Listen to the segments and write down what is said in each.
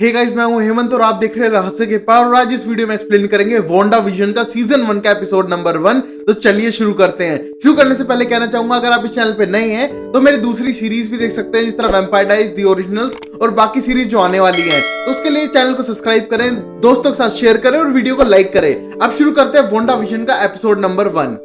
Hey guys, मैं हूं हेमंत और आप देख रहे हैं रहस्य के पार। और आज इस वीडियो में एक्सप्लेन करेंगे वांडा विजन का सीजन 1 का एपिसोड नंबर 1। तो चलिए शुरू करते हैं। शुरू करने से पहले कहना चाहूंगा, अगर आप इस चैनल पे नए हैं तो मेरी दूसरी सीरीज भी देख सकते हैं, जिस तरह वैम्पायर डायरीज, द ओरिजिनल्स और बाकी सीरीज जो आने वाली है। तो उसके लिए चैनल को सब्सक्राइब करें, दोस्तों के साथ शेयर करें और वीडियो को लाइक करें। अब शुरू करते हैं वांडा विजन का एपिसोड नंबर 1।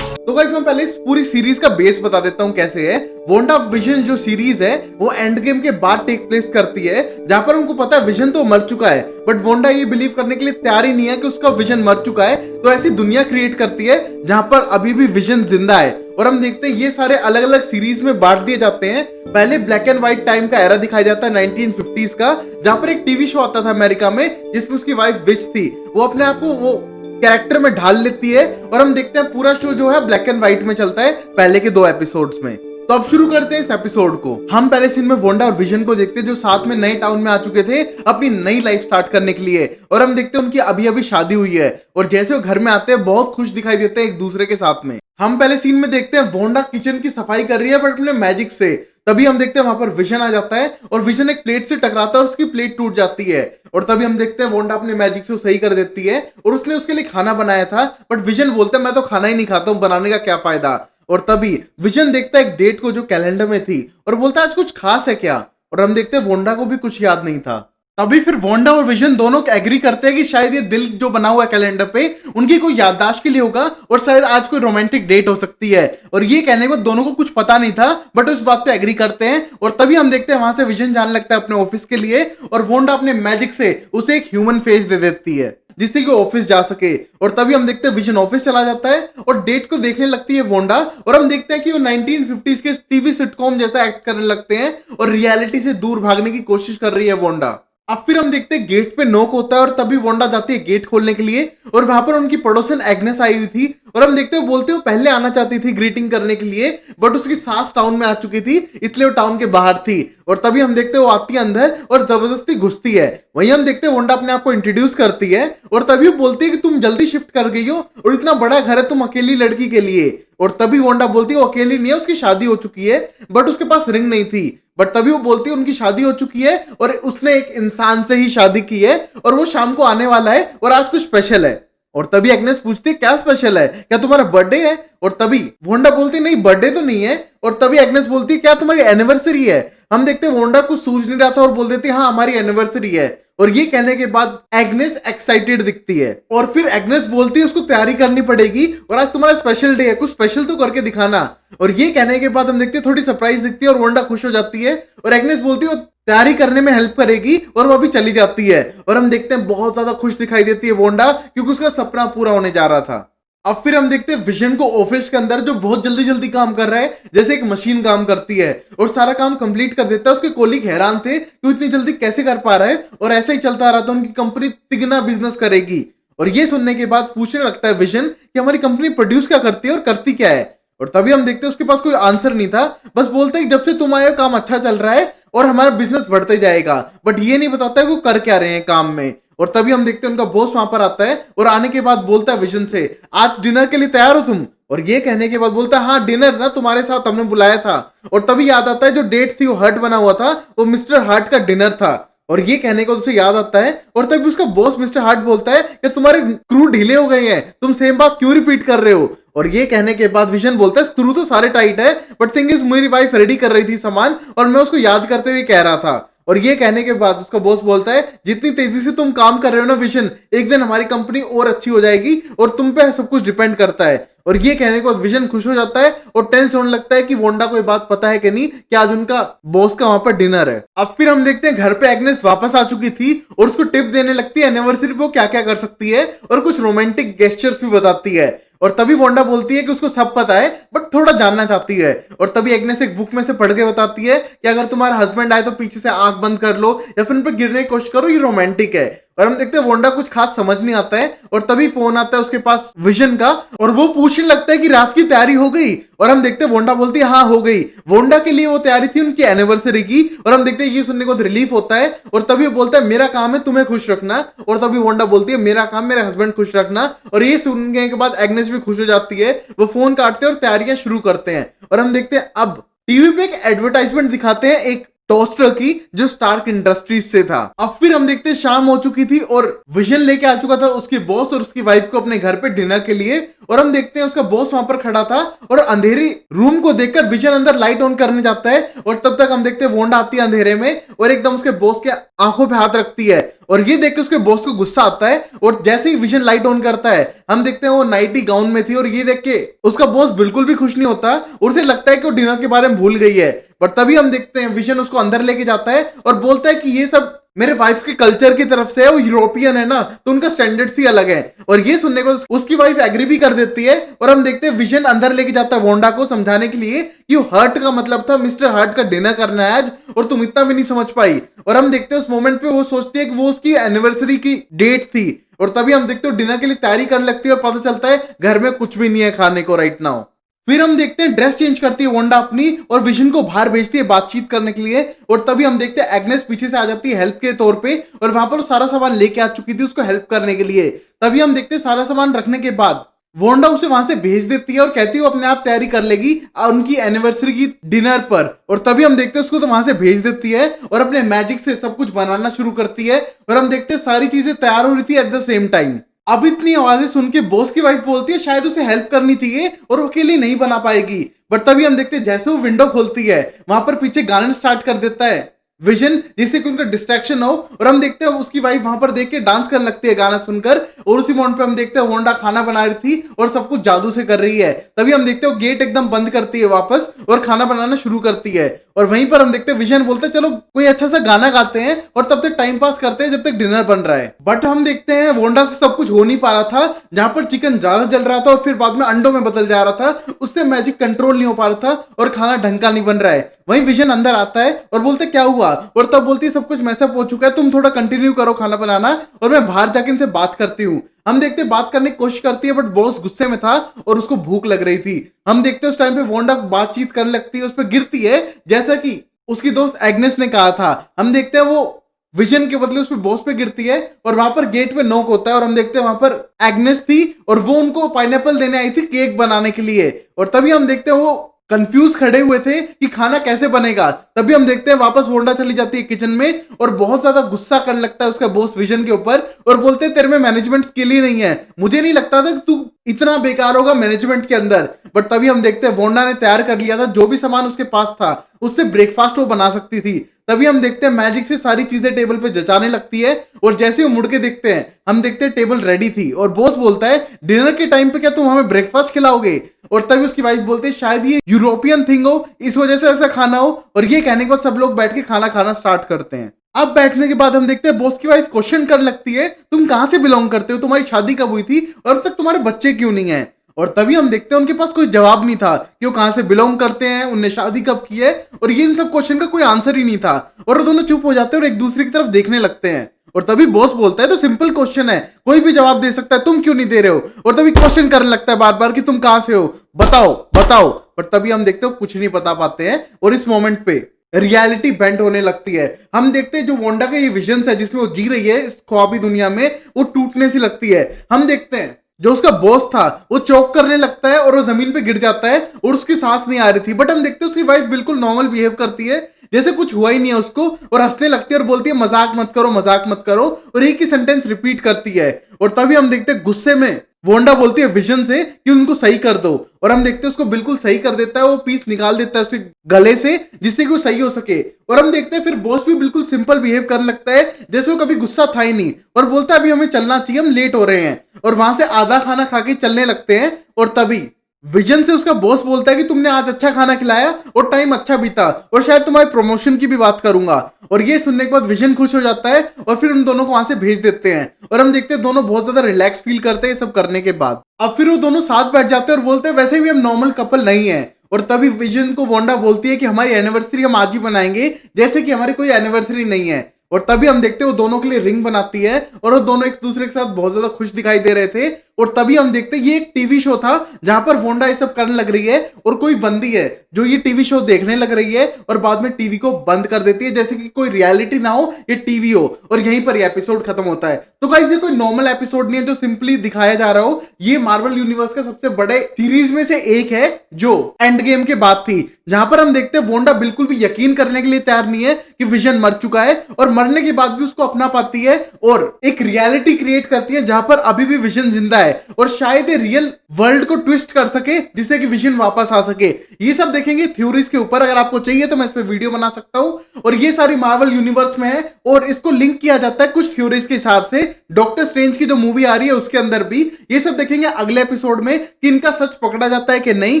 तो गाइस, मैं पहले इस पूरी सीरीज का बेस बता देता हूं कैसे है। वांडा विजन जो सीरीज है वो एंड गेम के बाद टेक प्लेस करती है, जहां पर उनको पता है विजन तो मर चुका है, बट वांडा ये बिलीव करने के लिए तैयार ही नहीं है कि उसका विजन मर चुका है। तो ऐसी दुनिया क्रिएट करती है जहां पर अभी भी विजन जिंदा है। और हम देखते हैं ये सारे अलग अलग सीरीज में बांट दिए जाते हैं। पहले ब्लैक एंड व्हाइट टाइम का एरा दिखाया जाता है 1950s का, जहां पर एक टीवी शो आता था अमेरिका में जिसमें उसकी वाइफ विच थी, वो अपने आप को वो कैरेक्टर में ढाल लेती है। और हम देखते हैं पूरा शो जो है ब्लैक एंड व्हाइट में चलता है पहले के 2 एपिसोड्स में। तो अब शुरू करते हैं इस एपिसोड को। हम पहले सीन में वांडा और विजन को देखते हैं, जो साथ में नए टाउन में आ चुके थे अपनी नई लाइफ स्टार्ट करने के लिए। और हम देखते हैं उनकी अभी अभी शादी हुई है, और जैसे वो घर में आते हैं बहुत खुश दिखाई देते हैं एक दूसरे के साथ में। हम पहले सीन में देखते हैं वांडा किचन की सफाई कर रही है, बट अपने मैजिक से। तभी हम देखते हैं वहां पर विजन आ जाता है, और विजन एक प्लेट से टकराता है और उसकी प्लेट टूट जाती है। और तभी हम देखते हैं वांडा अपने मैजिक से वो सही कर देती है, और उसने उसके लिए खाना बनाया था, बट विजन बोलता है मैं तो खाना ही नहीं खाता हूं, बनाने का क्या फायदा। और तभी विजन देखता है एक डेट को जो कैलेंडर में थी, और बोलता है आज कुछ खास है क्या। और हम देखते हैं वांडा को भी कुछ याद नहीं था। तभी फिर वांडा और विजन दोनों एग्री करते हैं कि शायद ये दिल जो बना हुआ है कैलेंडर पे उनकी कोई याददाश्त के लिए होगा, और शायद आज कोई रोमांटिक डेट हो सकती है। और ये कहने को दोनों को कुछ पता नहीं था, बट उस बात पे एग्री करते हैं। और तभी हम देखते हैं वहां से विजन जाने लगता है अपने ऑफिस के लिए, और वांडा अपने मैजिक से उसे एक ह्यूमन फेस दे देती है जिससे कि ऑफिस जा सके। और तभी हम देखते हैं विजन ऑफिस चला जाता है और डेट को देखने लगती है वांडा। और हम देखते हैं कि वो 1950s के टीवी सिटकॉम जैसा एक्ट करने लगते हैं, और रियलिटी से दूर भागने की कोशिश कर रही है वांडा। अब फिर हम देखते हैं गेट पे नॉक होता है, और तभी वांडा जाती है गेट खोलने के लिए, और वहां पर उनकी पड़ोसन एग्नेस आई हुई थी। और हम देखते हैं बोलते हो पहले आना चाहती थी ग्रीटिंग करने के लिए, बट उसकी सास टाउन में आ चुकी थी, इसलिए वो टाउन के बाहर थी। और तभी हम देखते हैं वो आती है अंदर और जबरदस्ती घुसती है। वहीं हम देखते हैं वांडा अपने आप को इंट्रोड्यूस करती है, और तभी वो बोलती है कि तुम जल्दी शिफ्ट कर गई हो, और इतना बड़ा घर है तुम अकेली लड़की के लिए। और तभी वांडा बोलती है वो अकेली नहीं है, उसकी शादी हो चुकी है, बट उसके पास रिंग नहीं थी। बट तभी वो बोलती है उनकी शादी हो चुकी है, और उसने एक इंसान से ही शादी की है, और वो शाम को आने वाला है, और आज कुछ स्पेशल है। और तभी एग्नेस पूछती है क्या स्पेशल है, क्या तुम्हारा बर्थडे है। और तभी वांडा बोलती नहीं बर्थडे तो नहीं है। और तभी एग्नेस बोलती है क्या तुम्हारी एनिवर्सरी है। हम देखते हैं वांडा कुछ सूझ नहीं रहा था और बोल देती है हाँ हमारी एनिवर्सरी है। और ये कहने के बाद एग्नेस एक्साइटेड दिखती है, और फिर एग्नेस बोलती है उसको तैयारी करनी पड़ेगी, और आज तुम्हारा स्पेशल डे है, कुछ स्पेशल तो करके दिखाना। और ये कहने के बाद हम देखते हैं थोड़ी सरप्राइज दिखती है, और वांडा खुश हो जाती है, और एग्नेस बोलती है वो तैयारी करने में हेल्प करेगी, और वो अभी चली जाती है। और हम देखते हैं बहुत ज्यादा खुश दिखाई देती है वांडा, क्योंकि उसका सपना पूरा होने जा रहा था। अब फिर हम देखते हैं विजन को ऑफिस के अंदर, जो बहुत जल्दी जल्दी काम कर रहा है, जैसे एक मशीन काम करती है, और सारा काम कंप्लीट कर देता है। उसके कोलीग हैरान थे कि इतनी जल्दी कैसे कर पा रहा है, और ऐसा ही चलता रहा तो उनकी कंपनी तिगना बिजनेस करेगी। और ये सुनने के बाद पूछने लगता है विजन कि हमारी कंपनी प्रोड्यूस क्या करती है और करती क्या है। और तभी हम देखते हैं उसके पास कोई आंसर नहीं था, बस बोलते हैं जब से तुम आए हो काम अच्छा चल रहा है और हमारा बिजनेस बढ़ते जाएगा, बट ये नहीं बताता है वो कर क्या रहे हैं काम में। और तभी हम देखते हैं उनका बॉस वहां पर आता है, और आने के बाद बोलता है विजन से आज डिनर के लिए तैयार हो तुम। और ये कहने के बाद बोलता है हाँ डिनर ना, तुम्हारे साथ हमने बुलाया था। और तभी याद आता है जो डेट थी वो हर्ट बना हुआ था, वो मिस्टर हार्ट का डिनर था। और ये कहने को उसे याद आता है, और तभी उसका बॉस मिस्टर हार्ट बोलता है कि तुम्हारे स्क्रू ढीले हो गए हैं, तुम सेम बात क्यों रिपीट कर रहे हो। और ये कहने के बाद विजन बोलता है स्क्रू तो सारे टाइट है, बट थिंग इज मेरी वाइफ रेडी कर रही थी सामान, और मैं उसको याद करते हुए कह रहा था। और ये कहने के बाद उसका बॉस बोलता है जितनी तेजी से तुम काम कर रहे हो ना विजन, एक दिन हमारी कंपनी और अच्छी हो जाएगी, और तुम पे सब कुछ डिपेंड करता है। और ये कहने के बाद विजन खुश हो जाता है, और टेंस होने लगता है कि वांडा को ये बात पता है कि नहीं कि आज उनका बॉस का वहां पर डिनर है। अब फिर हम देखते हैं घर पे एग्नेस वापस आ चुकी थी, और उसको टिप देने लगती है एनिवर्सरी पे क्या क्या कर सकती है, और कुछ रोमांटिक गेस्चर्स भी बताती है। और तभी वांडा बोलती है कि उसको सब पता है, बट थोड़ा जानना चाहती है। और तभी एग्नेस एक बुक में से पढ़ के बताती है कि अगर तुम्हारा हस्बैंड आए तो पीछे से आंख बंद कर लो, या फिर उन पर गिरने की कोशिश करो, ये रोमांटिक है। और हम देखते हैं वोंडा कुछ खास समझ नहीं आता है और तभी फोन आता है उसके पास विजन का और वो पूछने लगता है कि रात की तैयारी हो गई और हम देखते हैं वोंडा बोलती है हाँ हो गई। वोंडा के लिए वो तैयारी थी उनकी एनिवर्सरी की और हम देखते हैं ये सुनने को रिलीफ होता है और तभी वो बोलता है मेरा काम है तुम्हें खुश रखना और तभी वोंडा बोलती है मेरा काम मेरे हस्बैंड खुश रखना और ये सुनने के बाद एग्नेस भी खुश हो जाती है। वो फोन काटते हैं और तैयारियां शुरू करते हैं और हम देखते हैं अब टीवी पे एक एडवर्टाइजमेंट दिखाते हैं एक टोस्टर की जो स्टार्क इंडस्ट्रीज से था। अब फिर हम देखते हैं शाम हो चुकी थी और विजन लेके आ चुका था उसकी बॉस और उसकी वाइफ को अपने घर पे डिनर के लिए और हम देखते हैं उसका बॉस वहां पर खड़ा था और अंधेरी रूम को देखकर विजन अंदर लाइट ऑन करने जाता है और तब तक हम देखते हैं वोंडा आती है अंधेरे में और एकदम उसके बॉस के आंखों पे हाथ रखती है और ये देख के उसके बॉस को गुस्सा आता है और जैसे ही विजन लाइट ऑन करता है हम देखते हैं वो नाइटी गाउन में थी और ये देख के उसका बॉस बिल्कुल भी खुश नहीं होता और उसे लगता है कि वो डिनर के बारे में भूल गई है। पर तभी हम देखते हैं विजन उसको अंदर लेके जाता है और बोलता है कि ये सब मेरे वाइफ के कल्चर की तरफ से है, वो यूरोपियन है ना तो उनका स्टैंडर्ड्स ही अलग है और ये सुनने को उसकी वाइफ एग्री भी कर देती है और हम देखते हैं विजन अंदर लेके जाता है वोंडा को समझाने के लिए कि हर्ट का मतलब था मिस्टर हर्ट का डिनर करना है आज और तुम इतना भी नहीं समझ पाई। और हम देखते हैं उस मोमेंट पे वो सोचती है कि वो उसकी एनिवर्सरी की डेट थी और तभी हम देखते हो डिनर के लिए तैयारी करने लगती है और पता चलता है घर में कुछ भी नहीं है खाने को राइट नाउ। फिर हम देखते हैं ड्रेस चेंज करती है वोंडा अपनी और विजन को बाहर भेजती है बातचीत करने के लिए और तभी हम देखते हैं एग्नेस पीछे से आ जाती है हेल्प के तौर पे और वहां पर सारा सामान लेके आ चुकी थी उसको हेल्प करने के लिए। तभी हम देखते हैं सारा सामान रखने के बाद वोंडा उसे वहां से भेज देती है और कहती है वो अपने आप तैयारी कर लेगी उनकी एनिवर्सरी की डिनर पर और तभी हम देखते हैं उसको तो वहां से भेज देती है और अपने मैजिक से सब कुछ बनाना शुरू करती है और हम देखते हैं सारी चीजें तैयार हो रही थी एट द सेम टाइम। अब इतनी आवाजें सुन के बॉस की वाइफ बोलती है शायद उसे हेल्प करनी चाहिए और वो अकेली नहीं बना पाएगी। बट तभी हम देखते हैं जैसे वो विंडो खोलती है वहां पर पीछे गाना स्टार्ट कर देता है विजन जिससे कि उनका डिस्ट्रैक्शन हो और हम देखते हैं उसकी वाइफ वहां पर देख के डांस करने लगती है गाना सुनकर और उसी मोमेंट पे हम देखते हैं वोंडा खाना बना रही थी और सब कुछ जादू से कर रही है। तभी हम देखते हैं गेट एकदम बंद करती है वापस और खाना बनाना शुरू करती है और वहीं पर हम देखते हैं विजन बोलते हैं चलो कोई अच्छा सा गाना गाते हैं और तब तक टाइम पास करते हैं जब तक डिनर बन रहा है। बट हम देखते हैं वोंडा से सब कुछ हो नहीं पा रहा था जहां पर चिकन ज्यादा जल रहा था और फिर बाद में अंडों में बदल जा रहा था उससे मैजिक कंट्रोल नहीं हो पा रहा था और खाना ढंग का नहीं बन रहा है। वहीं विजन अंदर आता है और बोलते क्या हुआ और तब बोलती है सब कुछ मैसअप हो चुका है तुम थोड़ा कंटिन्यू करो खाना बनाना और मैं बाहर जाके इनसे बात करती हूँ। हम देखते हैं बात करने की कोशिश करती है बट बॉस गुस्से में था और उसको भूख लग रही थी। हम देखते हैं उस टाइम पे वोंडा बातचीत करने लगती है उस पर गिरती है जैसा कि उसकी दोस्त एग्नेस ने कहा था। हम देखते हैं वो विजन के बदले उस पर बॉस पे गिरती है और वहां पर गेट पे नॉक होता है और हम देखते हैं वहां पर एग्नेस थी और वो उनको पाइनएप्पल देने आई थी केक बनाने के लिए और तभी हम देखते हैं वो कंफ्यूज खड़े हुए थे कि खाना कैसे बनेगा। तभी हम देखते हैं वापस वोंडा चली जाती है किचन में और बहुत ज्यादा गुस्सा करने लगता है उसका बॉस विजन के ऊपर और बोलते हैं तेरे में मैनेजमेंट स्किल ही नहीं है, मुझे नहीं लगता था कि तू इतना बेकार होगा मैनेजमेंट के अंदर। बट तभी हम देखते हैं वोंडा ने तैयार कर लिया था जो भी सामान उसके पास था उससे ब्रेकफास्ट वो बना सकती थी। तभी हम देखते हैं मैजिक से सारी चीजें टेबल पे जचाने लगती है और जैसे वो मुड़ के देखते हैं हम देखते हैं टेबल रेडी थी और बॉस बोलता है डिनर के टाइम पे क्या तुम हमें ब्रेकफास्ट खिलाओगे और तभी उसकी वाइफ बोलती है शायद ये यूरोपियन थिंग हो इस वजह से ऐसा खाना हो और ये कहने के बाद सब लोग बैठ के खाना खाना स्टार्ट करते हैं। अब बैठने के बाद हम देखते हैं बॉस की वाइफ क्वेश्चन करने लगती है तुम कहां से बिलोंग करते हो, तुम्हारी शादी कब हुई थी और अब तक तुम्हारे बच्चे क्यों नहीं है। और तभी हम देखते हैं उनके पास कोई जवाब नहीं था कि वो कहां से बिलोंग करते हैं, उनने शादी कब की है और ये इन सब क्वेश्चन का कोई आंसर ही नहीं था और वो दोनों चुप हो जाते हैं और एक दूसरे की तरफ देखने लगते हैं। और तभी बॉस बोलता है तो सिंपल क्वेश्चन है कोई भी जवाब दे सकता है, तुम क्यों नहीं दे रहे हो। और तभी क्वेश्चन करने लगता है बार बार कि तुम कहां से हो, बताओ बताओ। पर तभी हम देखते हो कुछ नहीं बता पाते हैं और इस मोमेंट पे रियलिटी बेंड होने लगती है। हम देखते हैं जो वोंडा का ये विजन है जिसमें वो जी रही है इस ख्वाबी दुनिया में वो टूटने सी लगती है। हम देखते हैं जो उसका बॉस था वो चौक करने लगता है और वो जमीन पे गिर जाता है और उसकी सांस नहीं आ रही थी। बट हम देखते हैं उसकी वाइफ बिल्कुल नॉर्मल बिहेव करती है जैसे कुछ हुआ ही नहीं है उसको और हंसने लगती है और बोलती है मजाक मत करो मजाक मत करो और एक ही सेंटेंस रिपीट करती है। और तभी हम देखते हैं गुस्से में वोंडा बोलती है विजन से कि उनको सही कर दो और हम देखते हैं उसको बिल्कुल सही कर देता है, वो पीस निकाल देता है उसके गले से जिससे कि वो सही हो सके। और हम देखते हैं फिर बॉस भी बिल्कुल सिंपल बिहेव करने लगता है जैसे वो कभी गुस्सा था ही नहीं और बोलता है अभी हमें चलना चाहिए, हम लेट हो रहे हैं और वहां से आधा खाना खा के चलने लगते हैं। और तभी विजन से उसका बॉस बोलता है कि तुमने आज अच्छा खाना खिलाया और टाइम अच्छा बीता और शायद तुम्हारे प्रमोशन की भी बात करूंगा। और ये सुनने के बाद विजन खुश हो जाता है और फिर उन दोनों को वहां से भेज देते हैं और हम देखते हैं दोनों बहुत ज्यादा रिलैक्स फील करते हैं सब करने के बाद। अब फिर वो दोनों साथ बैठ जाते हैं और बोलते हैं वैसे भी हम नॉर्मल कपल नहीं है। और तभी विजन को वोंडा बोलती है कि हमारी एनिवर्सरी हम आज ही बनाएंगे जैसे कि हमारी कोई एनिवर्सरी नहीं है। और तभी हम देखते हैं वो दोनों के लिए रिंग बनाती है और वो दोनों एक दूसरे के साथ बहुत ज्यादा खुश दिखाई दे रहे थे। और तभी हम देखते हैं ये एक टीवी शो था जहां पर वोंडा ये सब करने लग रही है और कोई बंदी है जो ये टीवी शो देखने लग रही है और बाद में टीवी को बंद कर देती है, जैसे कि कोई रियलिटी ना हो, ये टीवी हो, और यहीं पर ये एपिसोड खत्म होता है। तो गाइस ये कोई नॉर्मल एपिसोड नहीं है जो सिंपली दिखाया जा रहा हो, ये मार्वल यूनिवर्स का सबसे बड़े सीरीज में से एक है जो एंड गेम के बाद थी, जहां पर हम देखते हैं वोंडा बिल्कुल भी यकीन करने के लिए तैयार नहीं है कि विजन मर चुका है और मरने के बाद भी उसको अपना पाती है और एक रियलिटी क्रिएट करती है जहां पर अभी भी विजन जिंदा है और शायद ये रियल वर्ल्ड को ट्विस्ट कर सके जिससे कि विजन वापस आ सके। ये सब देखेंगे थ्योरीज के ऊपर, अगर आपको चाहिए तो मैं इस पे वीडियो बना सकता हूं। और ये सारी मार्वल यूनिवर्स में है और इसको लिंक किया जाता है कुछ थ्योरीज के हिसाब से डॉक्टर स्ट्रेंज की जो मूवी आ रही है उसके अंदर भी। ये सब देखेंगे अगले एपिसोड में कि इनका सच पकड़ा जाता है कि नहीं,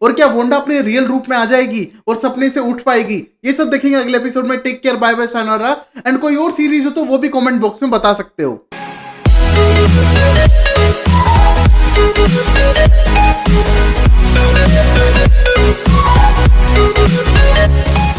और क्या वोंडा अपने रियल रूप में आ जाएगी और सपने से उठ पाएगी। ये सब देखेंगे अगले एपिसोड में। Take care, bye bye, sayonara. And कोई और सीरीज हो तो वो भी कमेंट बॉक्स में बता सकते हो। We'll be right back.